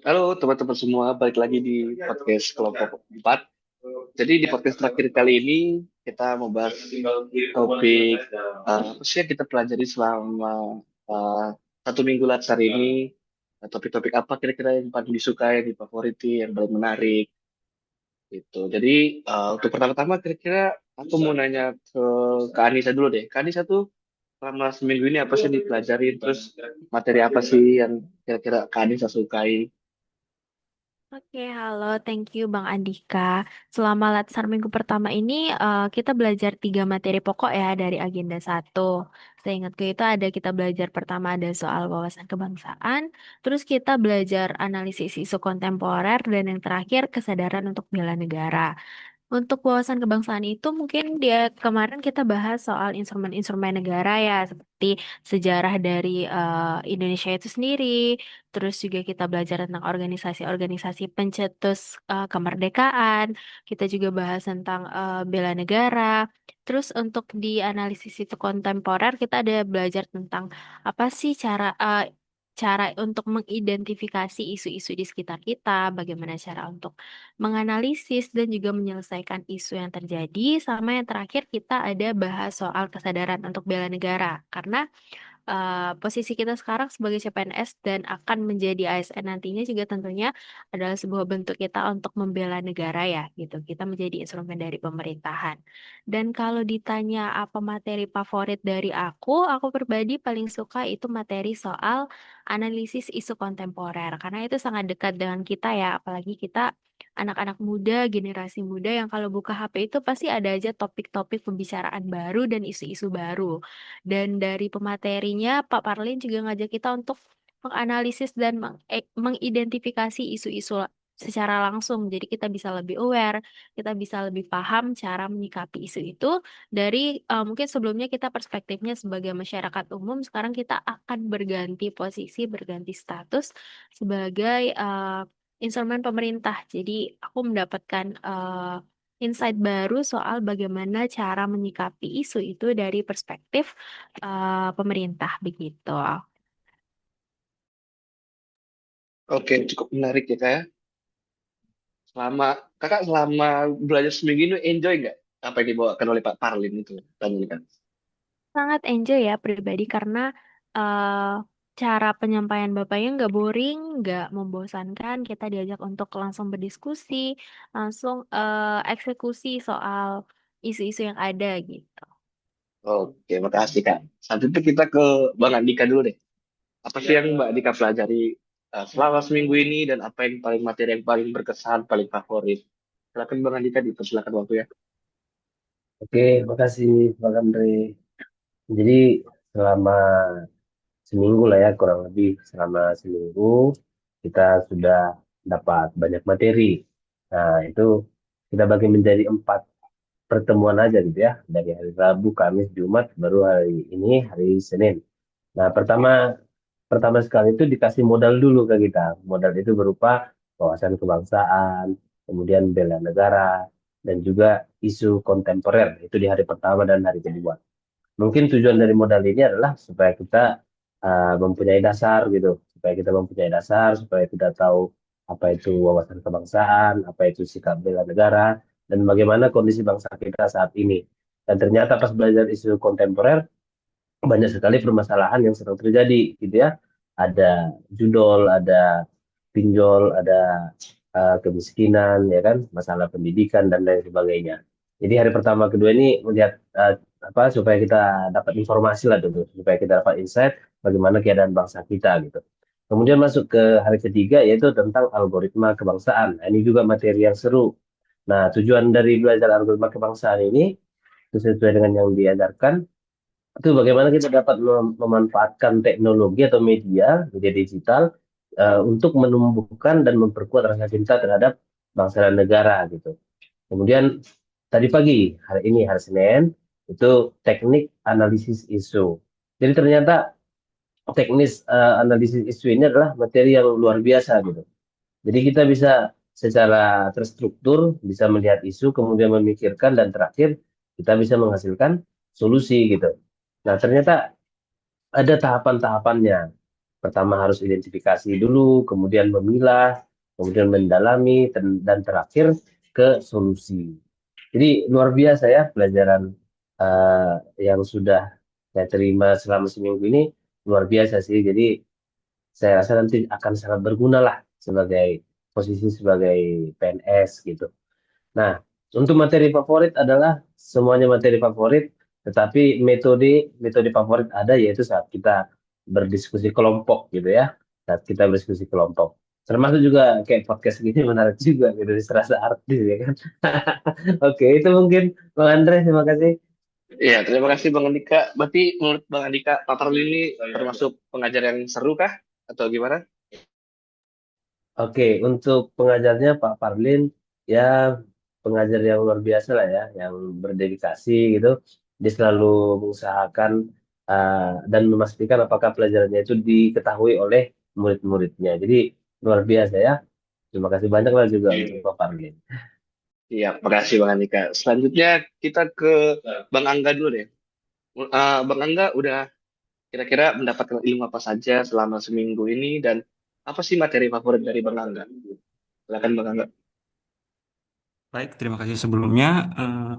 Halo teman-teman semua, balik lagi di podcast kelompok 4. Jadi di podcast terakhir kali ini kita mau bahas topik apa sih yang kita pelajari selama uh, 1 minggu latsar ini. Topik-topik apa kira-kira yang paling disukai, yang difavoriti, yang paling menarik gitu. Jadi untuk pertama-tama kira-kira aku mau nanya ke Kak Anissa dulu deh. Kak Anissa tuh selama seminggu ini apa sih yang dipelajari, terus materi apa sih yang kira-kira Kak Anissa sukai? Oke, halo, thank you Bang Andika. Selama latsar minggu pertama ini kita belajar 3 materi pokok ya dari agenda 1. Seingatku itu ada kita belajar pertama ada soal wawasan kebangsaan, terus kita belajar analisis isu kontemporer, dan yang terakhir kesadaran untuk bela negara. Untuk wawasan kebangsaan itu mungkin dia kemarin kita bahas soal instrumen-instrumen negara ya, seperti sejarah dari Indonesia itu sendiri. Terus juga kita belajar tentang organisasi-organisasi pencetus kemerdekaan. Kita juga bahas tentang bela negara. Terus untuk di analisis itu kontemporer kita ada belajar tentang apa sih cara untuk mengidentifikasi isu-isu di sekitar kita, bagaimana cara untuk menganalisis dan juga menyelesaikan isu yang terjadi, sama yang terakhir kita ada bahas soal kesadaran untuk bela negara. Karena posisi kita sekarang sebagai CPNS dan akan menjadi ASN nantinya juga tentunya adalah sebuah bentuk kita untuk membela negara ya gitu. Kita menjadi instrumen dari pemerintahan. Dan kalau ditanya apa materi favorit dari aku pribadi paling suka itu materi soal analisis isu kontemporer karena itu sangat dekat dengan kita ya, apalagi kita anak-anak muda, generasi muda yang kalau buka HP itu pasti ada aja topik-topik pembicaraan baru dan isu-isu baru. Dan dari pematerinya, Pak Parlin juga ngajak kita untuk menganalisis dan mengidentifikasi isu-isu secara langsung. Jadi kita bisa lebih aware, kita bisa lebih paham cara menyikapi isu itu dari mungkin sebelumnya kita perspektifnya sebagai masyarakat umum, sekarang kita akan berganti posisi, berganti status sebagai instrumen pemerintah. Jadi aku mendapatkan insight baru soal bagaimana cara menyikapi isu itu dari perspektif pemerintah begitu. Oke, cukup menarik ya kak ya. Selama belajar seminggu ini enjoy nggak apa yang dibawakan oleh Pak Parlin itu tadi kan? Sangat enjoy ya pribadi karena eh, cara penyampaian Bapaknya nggak boring, nggak membosankan. Kita diajak untuk langsung berdiskusi, langsung eksekusi soal isu-isu yang ada gitu. Oke, makasih kak. Saat itu kita ke Bang Andika dulu deh. Apa sih yang Mbak Andika pelajari selama seminggu ini dan apa yang paling materi yang paling berkesan, paling favorit? Silakan Bang Andika, dipersilakan waktu ya. Oke, makasih Bang Andre. Jadi selama seminggu lah ya, kurang lebih selama seminggu kita sudah dapat banyak materi. Nah, itu kita bagi menjadi 4 pertemuan aja gitu ya. Dari hari Rabu, Kamis, Jumat, baru hari ini, hari Senin. Nah, pertama pertama sekali itu dikasih modal dulu ke kita. Modal itu berupa wawasan kebangsaan, kemudian bela negara, dan juga isu kontemporer. Itu di hari pertama dan hari kedua. Mungkin tujuan dari modal ini adalah supaya kita mempunyai dasar gitu, supaya kita mempunyai dasar, supaya kita tahu apa itu wawasan kebangsaan, apa itu sikap bela negara, dan bagaimana kondisi bangsa kita saat ini. Dan ternyata pas belajar isu kontemporer, banyak sekali permasalahan yang sedang terjadi gitu ya. Ada judol, ada pinjol, ada kemiskinan, ya kan, masalah pendidikan dan lain sebagainya. Jadi hari pertama kedua ini melihat apa supaya kita dapat informasi lah dulu, supaya kita dapat insight bagaimana keadaan bangsa kita gitu. Kemudian masuk ke hari ketiga yaitu tentang algoritma kebangsaan. Nah, ini juga materi yang seru. Nah, tujuan dari belajar algoritma kebangsaan ini itu sesuai dengan yang diajarkan itu bagaimana kita dapat memanfaatkan teknologi atau media digital untuk menumbuhkan dan memperkuat rasa cinta terhadap bangsa dan negara gitu. Kemudian tadi pagi, hari ini hari Senin, itu teknik analisis isu. Jadi ternyata teknis analisis isu ini adalah materi yang luar biasa gitu. Jadi kita bisa secara terstruktur bisa melihat isu, kemudian memikirkan dan terakhir kita bisa menghasilkan solusi gitu. Nah, ternyata ada tahapan-tahapannya. Pertama harus identifikasi dulu, kemudian memilah, kemudian mendalami, dan terakhir ke solusi. Jadi luar biasa ya pelajaran yang sudah saya terima selama seminggu ini, luar biasa sih. Jadi saya rasa nanti akan sangat berguna lah sebagai posisi sebagai PNS gitu. Nah, untuk materi favorit adalah semuanya materi favorit, tetapi metode metode favorit ada yaitu saat kita berdiskusi kelompok gitu ya. Saat kita berdiskusi kelompok. Termasuk juga kayak podcast gini menarik juga gitu, serasa artis ya kan. Oke, itu mungkin Bang Andre, terima kasih. Iya, terima kasih Bang Andika. Berarti menurut Bang Andika, Pak Parli ini termasuk pengajar yang seru kah? Atau gimana? Oke, untuk pengajarnya Pak Parlin, ya pengajar yang luar biasa lah ya, yang berdedikasi gitu. Dia selalu mengusahakan uh, dan memastikan apakah pelajarannya itu diketahui oleh murid-muridnya. Jadi luar biasa ya. Terima kasih banyak lah juga untuk Oke. Pak Parlin. Iya, makasih Bang Andika. Selanjutnya kita ke Bang Angga dulu deh. Bang Angga udah kira-kira mendapatkan ilmu apa saja selama seminggu ini dan apa sih materi favorit dari Bang Angga? Silakan Bang Angga. Baik, terima kasih sebelumnya. Eh,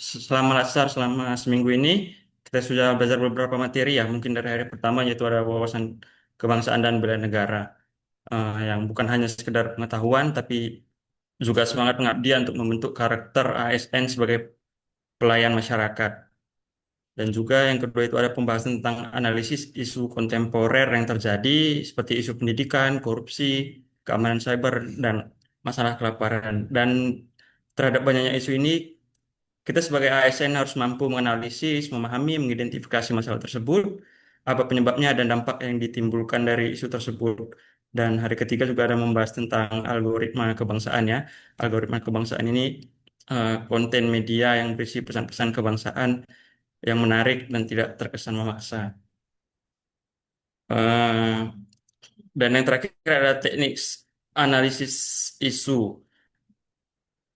Selama Latsar, selama seminggu ini, kita sudah belajar beberapa materi ya. Mungkin dari hari pertama yaitu ada wawasan kebangsaan dan bela negara. Yang bukan hanya sekedar pengetahuan, tapi juga semangat pengabdian untuk membentuk karakter ASN sebagai pelayan masyarakat. Dan juga yang kedua itu ada pembahasan tentang analisis isu kontemporer yang terjadi, seperti isu pendidikan, korupsi, keamanan cyber, dan masalah kelaparan. Dan terhadap banyaknya isu ini, kita sebagai ASN harus mampu menganalisis, memahami, mengidentifikasi masalah tersebut, apa penyebabnya dan dampak yang ditimbulkan dari isu tersebut. Dan hari ketiga juga ada membahas tentang algoritma kebangsaan ya. Algoritma kebangsaan ini konten media yang berisi pesan-pesan kebangsaan yang menarik dan tidak terkesan memaksa. Eh, dan yang terakhir ada teknik analisis isu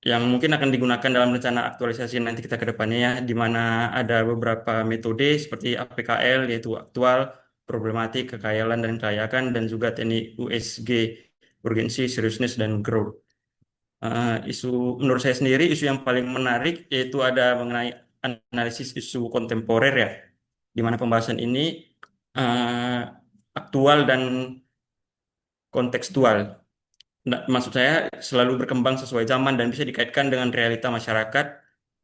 yang mungkin akan digunakan dalam rencana aktualisasi nanti kita ke depannya ya, di mana ada beberapa metode seperti APKL yaitu aktual, problematik, kekayalan dan kelayakan dan juga teknik USG, urgensi, seriousness dan growth. Isu menurut saya sendiri isu yang paling menarik yaitu ada mengenai analisis isu kontemporer ya, di mana pembahasan ini eh, aktual dan kontekstual. Nah, maksud saya selalu berkembang sesuai zaman dan bisa dikaitkan dengan realita masyarakat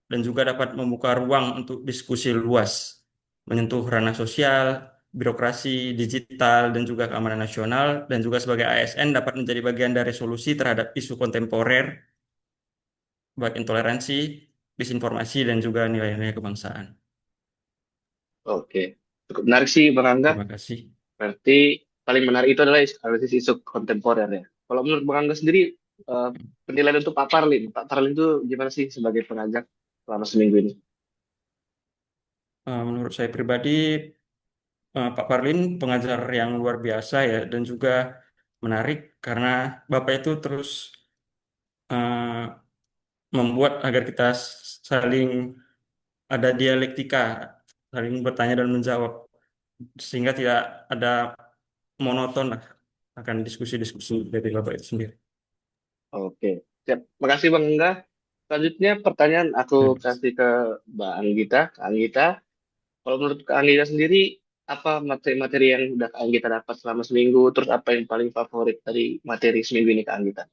dan juga dapat membuka ruang untuk diskusi luas, menyentuh ranah sosial, birokrasi, digital, dan juga keamanan nasional, dan juga sebagai ASN dapat menjadi bagian dari solusi terhadap isu kontemporer, baik intoleransi, disinformasi, dan juga nilai-nilai kebangsaan. Oke, cukup menarik sih Bang Angga. Terima kasih. Berarti paling menarik itu adalah analisis isu kontemporer ya. Kalau menurut Bang Angga sendiri, eh, penilaian untuk Pak Parlin. Pak Parlin itu gimana sih sebagai pengajar selama seminggu ini? Menurut saya pribadi, Pak Parlin pengajar yang luar biasa ya, dan juga menarik karena Bapak itu terus eh, membuat agar kita saling ada dialektika, saling bertanya dan menjawab, sehingga tidak ada monoton lah akan diskusi-diskusi dari Bapak itu sendiri. Oke, siap. Makasih Bang Angga. Selanjutnya pertanyaan aku Terima kasih. kasih ke Mbak Anggita. Kak Anggita, kalau menurut Kak Anggita sendiri, apa materi-materi yang udah Kak Anggita dapat selama seminggu? Terus apa yang paling favorit dari materi seminggu ini Kak Anggita?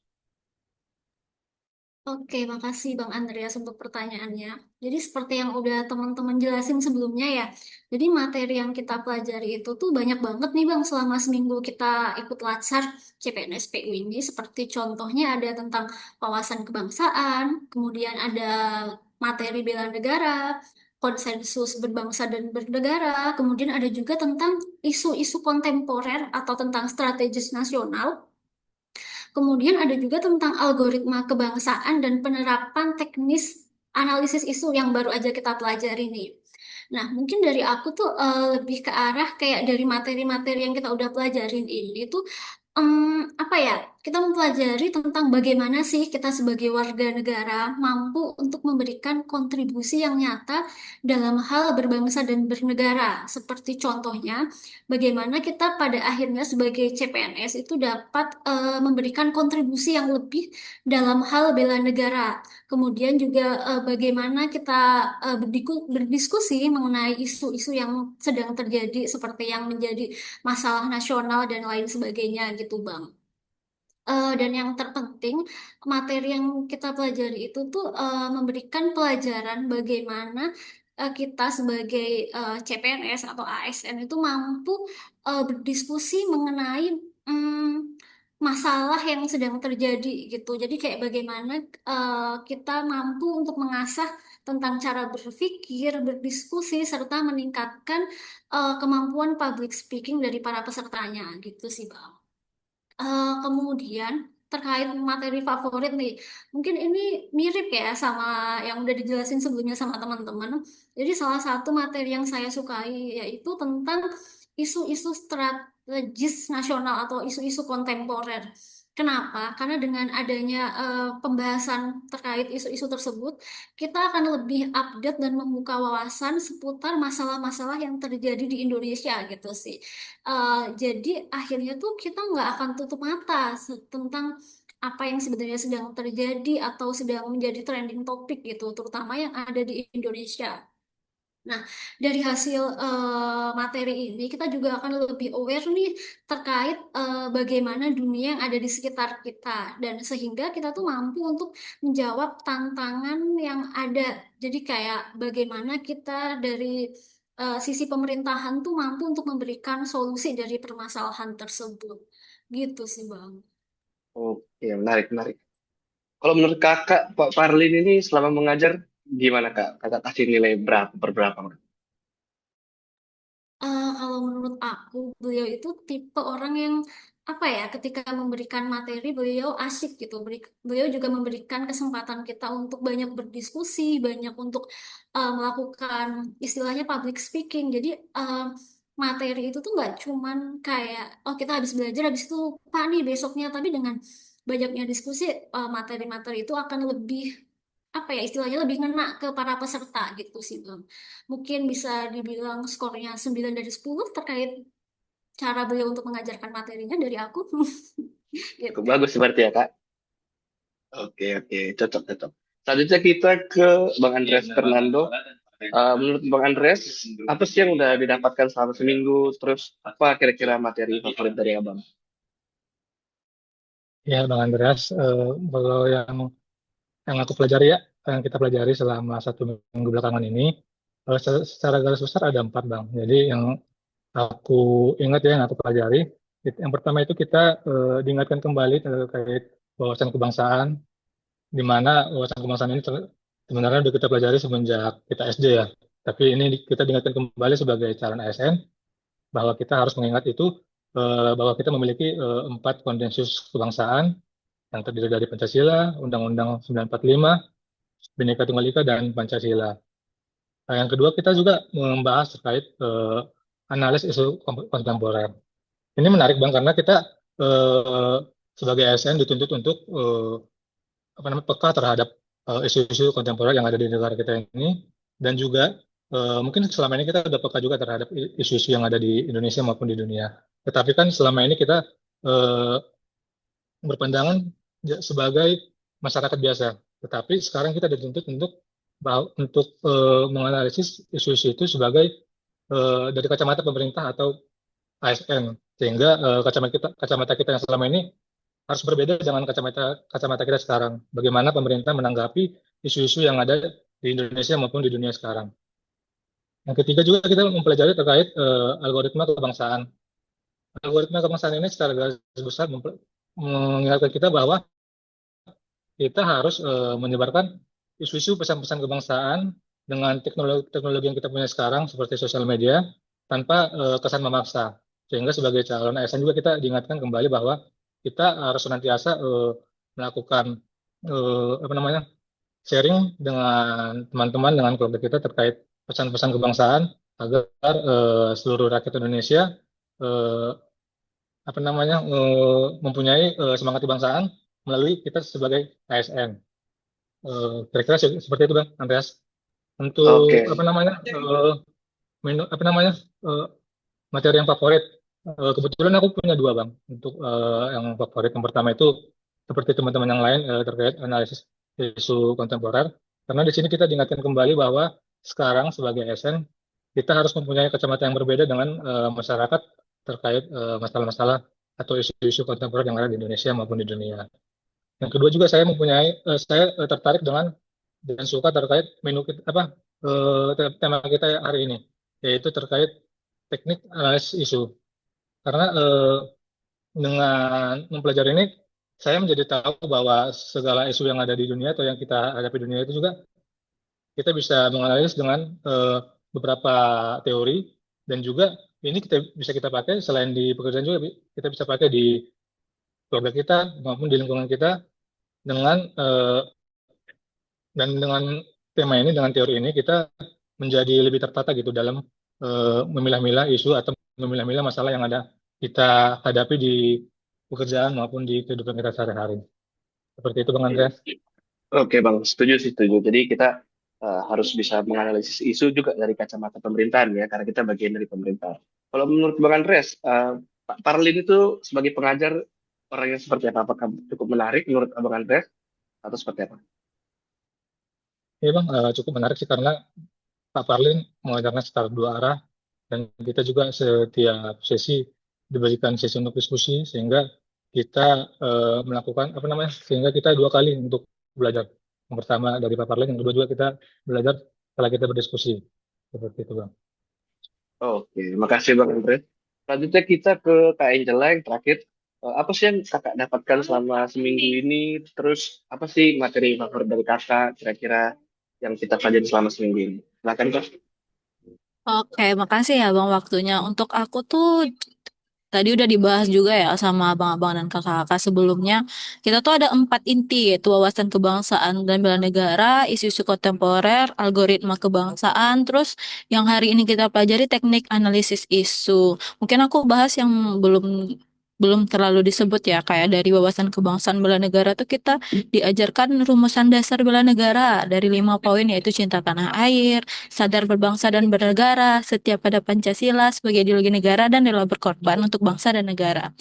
Oke, makasih Bang Andreas untuk pertanyaannya. Jadi seperti yang udah teman-teman jelasin sebelumnya ya. Jadi materi yang kita pelajari itu tuh banyak banget nih Bang selama seminggu kita ikut Latsar CPNS PU ini. Seperti contohnya ada tentang wawasan kebangsaan, kemudian ada materi bela negara, konsensus berbangsa dan bernegara, kemudian ada juga tentang isu-isu kontemporer atau tentang strategis nasional. Kemudian ada juga tentang algoritma kebangsaan dan penerapan teknis analisis isu yang baru aja kita pelajari nih. Nah, mungkin dari aku tuh lebih ke arah kayak dari materi-materi yang kita udah pelajarin ini tuh apa ya? kita mempelajari tentang bagaimana sih kita sebagai warga negara mampu untuk memberikan kontribusi yang nyata dalam hal berbangsa dan bernegara. Seperti contohnya, bagaimana kita pada akhirnya sebagai CPNS itu dapat memberikan kontribusi yang lebih dalam hal bela negara. Kemudian juga bagaimana kita berdiskusi mengenai isu-isu yang sedang terjadi seperti yang menjadi masalah nasional dan lain sebagainya gitu, Bang. Dan yang terpenting, materi yang kita pelajari itu tuh memberikan pelajaran bagaimana kita sebagai CPNS atau ASN itu mampu berdiskusi mengenai masalah yang sedang terjadi gitu. Jadi kayak bagaimana kita mampu untuk mengasah tentang cara berpikir, berdiskusi, serta meningkatkan kemampuan public speaking dari para pesertanya gitu sih, Bang. Kemudian terkait materi favorit nih, mungkin ini mirip ya sama yang udah dijelasin sebelumnya sama teman-teman. Jadi salah satu materi yang saya sukai yaitu tentang isu-isu strategis nasional atau isu-isu kontemporer. Kenapa? Karena dengan adanya pembahasan terkait isu-isu tersebut, kita akan lebih update dan membuka wawasan seputar masalah-masalah yang terjadi di Indonesia gitu sih. Jadi akhirnya tuh kita nggak akan tutup mata tentang apa yang sebenarnya sedang terjadi atau sedang menjadi trending topik gitu, terutama yang ada di Indonesia. Nah, dari hasil materi ini kita juga akan lebih aware nih terkait bagaimana dunia yang ada di sekitar kita dan sehingga kita tuh mampu untuk menjawab tantangan yang ada. Jadi kayak bagaimana kita dari sisi pemerintahan tuh mampu untuk memberikan solusi dari permasalahan tersebut. Gitu sih, Bang. Oke, menarik, menarik. Kalau menurut kakak, Pak Parlin ini selama mengajar gimana kak? Kakak kasih nilai berapa per berapa? Kalau menurut aku, beliau itu tipe orang yang apa ya, ketika memberikan materi beliau asik gitu. Beliau juga memberikan kesempatan kita untuk banyak berdiskusi, banyak untuk melakukan istilahnya public speaking. Jadi materi itu tuh nggak cuman kayak oh kita habis belajar habis itu Pak nih besoknya, tapi dengan banyaknya diskusi materi-materi itu akan lebih apa ya istilahnya lebih ngena ke para peserta gitu sih Bang. Mungkin bisa dibilang skornya 9 dari 10 terkait cara beliau untuk mengajarkan materinya dari aku. Cukup Gitu. bagus seperti ya kak? Oke, oke, cocok, cocok. Selanjutnya kita ke Bang Andreas Fernando. Menurut Bang Andreas, apa sih yang udah didapatkan selama seminggu? Terus apa kira-kira materi favorit dari abang? Ya, Bang Andreas, kalau yang aku pelajari ya, yang kita pelajari selama 1 minggu belakangan ini, secara garis besar ada 4, Bang. Jadi yang aku ingat ya, yang aku pelajari, yang pertama itu kita diingatkan kembali terkait wawasan kebangsaan, di mana wawasan kebangsaan ini sebenarnya sudah kita pelajari semenjak kita SD ya. Tapi ini kita diingatkan kembali sebagai calon ASN, bahwa kita harus mengingat itu, bahwa kita memiliki 4 konsensus kebangsaan, yang terdiri dari Pancasila, Undang-Undang 945, Bhinneka Tunggal Ika, dan Pancasila. Nah, yang kedua kita juga membahas terkait analisis isu kontemporer. Ini menarik Bang karena kita eh, sebagai ASN dituntut untuk apa namanya peka terhadap isu-isu kontemporer yang ada di negara kita ini dan juga mungkin selama ini kita sudah peka juga terhadap isu-isu yang ada di Indonesia maupun di dunia. Tetapi kan selama ini kita eh, berpandangan sebagai masyarakat biasa. Tetapi sekarang kita dituntut untuk menganalisis isu-isu itu sebagai dari kacamata pemerintah atau ASN, sehingga kacamata kita yang selama ini harus berbeda dengan kacamata kita sekarang. Bagaimana pemerintah menanggapi isu-isu yang ada di Indonesia maupun di dunia sekarang. Yang ketiga juga kita mempelajari terkait algoritma kebangsaan. Algoritma kebangsaan ini secara garis besar mengingatkan kita bahwa kita harus menyebarkan isu-isu pesan-pesan kebangsaan dengan teknologi yang kita punya sekarang seperti sosial media tanpa kesan memaksa. Sehingga sebagai calon ASN juga kita diingatkan kembali bahwa kita harus senantiasa melakukan apa namanya sharing dengan teman-teman dengan keluarga kita terkait pesan-pesan kebangsaan agar seluruh rakyat Indonesia eh, apa namanya mempunyai semangat kebangsaan melalui kita sebagai ASN. Kira-kira seperti itu Bang Andreas. Oke. Untuk apa namanya apa namanya eh, materi yang favorit. Kebetulan aku punya dua Bang. Untuk yang favorit yang pertama itu seperti teman-teman yang lain terkait analisis isu kontemporer. Karena di sini kita diingatkan kembali bahwa sekarang sebagai ASN kita harus mempunyai kacamata yang berbeda dengan masyarakat terkait masalah-masalah atau isu-isu kontemporer yang ada di Indonesia maupun di dunia. Yang kedua juga saya tertarik dengan dan suka terkait menu kita, apa tema kita hari ini, yaitu terkait teknik analisis isu. Karena dengan mempelajari ini, saya menjadi tahu bahwa segala isu yang ada di dunia atau yang kita hadapi di dunia itu juga kita bisa menganalisis dengan beberapa teori dan juga ini kita pakai selain di pekerjaan juga kita bisa pakai di keluarga kita maupun di lingkungan kita dengan dan dengan tema ini dengan teori ini kita menjadi lebih tertata gitu dalam memilah-milah isu atau memilah-milah masalah yang ada kita hadapi di pekerjaan maupun di kehidupan kita sehari-hari. Seperti itu Bang Andreas. Oke Bang, setuju sih setuju. Jadi kita harus bisa menganalisis isu juga dari kacamata pemerintahan ya, karena kita bagian dari pemerintah. Kalau menurut Bang Andreas, Pak Parlin itu sebagai pengajar orang yang seperti apa? Apakah cukup menarik menurut Bang Andreas atau seperti apa? Ini Bang cukup menarik sih karena Pak Parlin mengajarkan secara dua arah dan kita juga setiap sesi diberikan sesi untuk diskusi sehingga kita melakukan apa namanya sehingga kita dua kali untuk belajar. Yang pertama dari Pak Parlin, yang kedua juga kita belajar setelah kita berdiskusi. Seperti itu Bang. Oke, makasih Bang Andreas. Selanjutnya kita ke Kak Angela yang terakhir. Apa sih yang kakak dapatkan selama seminggu ini? Terus apa sih materi favorit dari kakak kira-kira yang kita pelajari selama seminggu ini? Silakan Kak. Oke, makasih ya Bang waktunya. Untuk aku tuh tadi udah dibahas juga ya sama abang-abang dan kakak-kakak sebelumnya. Kita tuh ada 4 inti yaitu wawasan kebangsaan dan bela negara, isu-isu kontemporer, algoritma kebangsaan, terus yang hari ini kita pelajari teknik analisis isu. Mungkin aku bahas yang belum belum terlalu disebut ya kayak dari wawasan kebangsaan bela negara tuh kita diajarkan rumusan dasar bela negara dari 5 poin yaitu cinta tanah air, sadar berbangsa dan bernegara, setia pada Pancasila sebagai ideologi negara, dan rela berkorban untuk bangsa dan negara.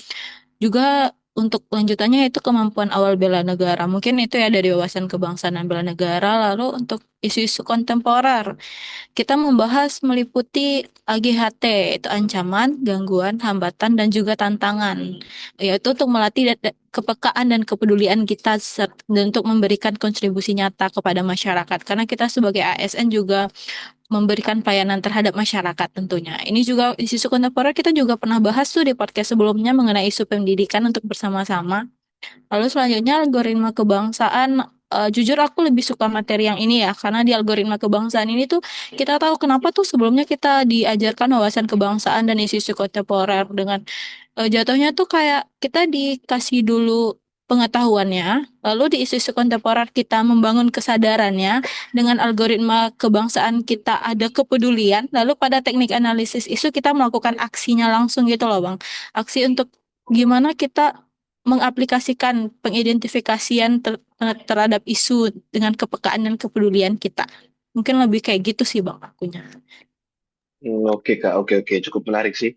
Juga untuk lanjutannya itu kemampuan awal bela negara. Mungkin itu ya dari wawasan kebangsaan dan bela negara. Lalu untuk isu-isu kontemporer, kita membahas meliputi AGHT, itu ancaman, gangguan, hambatan, dan juga tantangan. Yaitu untuk melatih kepekaan dan kepedulian kita dan untuk memberikan kontribusi nyata kepada masyarakat. Karena kita sebagai ASN juga memberikan pelayanan terhadap masyarakat tentunya. Ini juga isu kontemporer kita juga pernah bahas tuh di podcast sebelumnya mengenai isu pendidikan untuk bersama-sama. Lalu selanjutnya algoritma kebangsaan. Jujur aku lebih suka materi yang ini ya, karena di algoritma kebangsaan ini tuh kita tahu kenapa tuh sebelumnya kita diajarkan wawasan kebangsaan dan isu-isu kontemporer dengan jatuhnya tuh kayak kita dikasih dulu pengetahuannya, lalu di isu-isu kontemporer kita membangun kesadarannya, dengan algoritma kebangsaan kita ada kepedulian, lalu pada teknik analisis isu kita melakukan aksinya langsung gitu loh Bang. Aksi untuk gimana kita mengaplikasikan pengidentifikasian terhadap isu dengan kepekaan dan kepedulian kita. Mungkin lebih kayak gitu sih Bang akunya. Oke Kak, oke oke cukup menarik sih.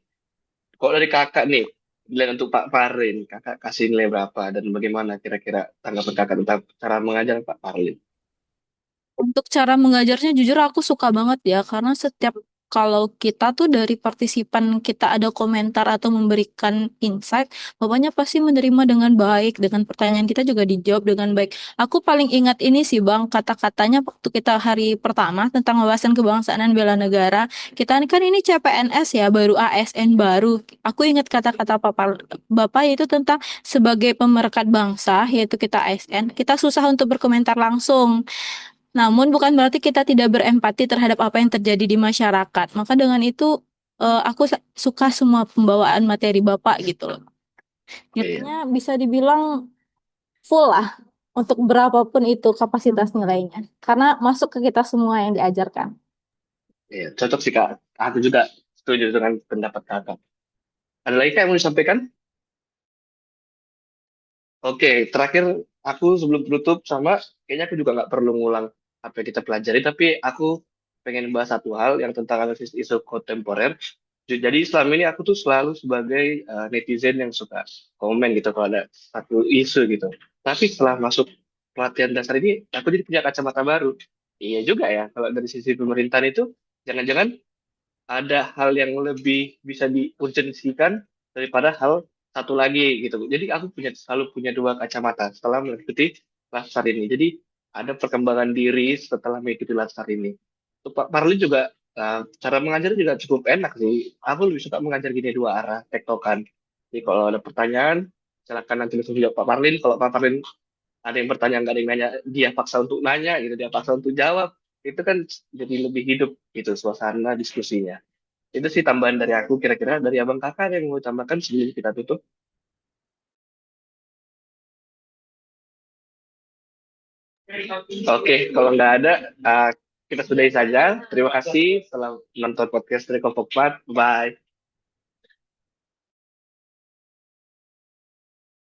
Kalau dari kakak nih, nilai untuk Pak Parlin, kakak kasih nilai berapa dan bagaimana kira-kira tanggapan kakak tentang cara mengajar Pak Parlin? Untuk cara mengajarnya jujur aku suka banget ya karena setiap kalau kita tuh dari partisipan kita ada komentar atau memberikan insight, bapaknya pasti menerima dengan baik, dengan pertanyaan kita juga dijawab dengan baik. Aku paling ingat ini sih Bang, kata-katanya waktu kita hari pertama tentang wawasan kebangsaan dan bela negara. Kita kan ini CPNS ya, baru ASN baru. Aku ingat kata-kata Bapak yaitu tentang sebagai pemerekat bangsa, yaitu kita ASN, kita susah untuk berkomentar langsung. Namun bukan berarti kita tidak berempati terhadap apa yang terjadi di masyarakat. Maka dengan itu aku suka semua pembawaan materi Bapak gitu loh. Iya, Nilainya bisa dibilang full lah untuk berapapun itu kapasitas nilainya. Karena masuk ke kita semua yang diajarkan. iya, cocok sih Kak. Aku juga setuju dengan pendapat kakak. Ada lagi Kak yang mau disampaikan? Oke, terakhir aku sebelum tutup sama, kayaknya aku juga nggak perlu ngulang apa yang kita pelajari, tapi aku pengen bahas satu hal yang tentang analisis isu kontemporer. Jadi selama ini aku tuh selalu sebagai netizen yang suka komen gitu kalau ada satu isu gitu. Tapi setelah masuk pelatihan dasar ini, aku jadi punya kacamata baru. Iya juga ya, kalau dari sisi pemerintahan itu, jangan-jangan ada hal yang lebih bisa diurgensikan daripada hal satu lagi gitu. Jadi aku selalu punya dua kacamata setelah mengikuti Latsar ini. Jadi ada perkembangan diri setelah mengikuti Latsar ini. Untuk Pak Parli juga cara mengajar juga cukup enak sih. Aku lebih suka mengajar gini dua arah, tektokan. Jadi kalau ada pertanyaan, silakan nanti langsung jawab Pak Parlin. Kalau Pak Parlin ada yang bertanya nggak ada yang nanya, dia paksa untuk nanya gitu, dia paksa untuk jawab. Itu kan jadi lebih hidup gitu suasana diskusinya. Itu sih tambahan dari aku, kira-kira dari abang kakak ada yang mau tambahkan sebelum kita tutup. Oke, kalau nggak ada, kita sudahi saja. Terima kasih telah menonton podcast dari Kelompok 4. Bye.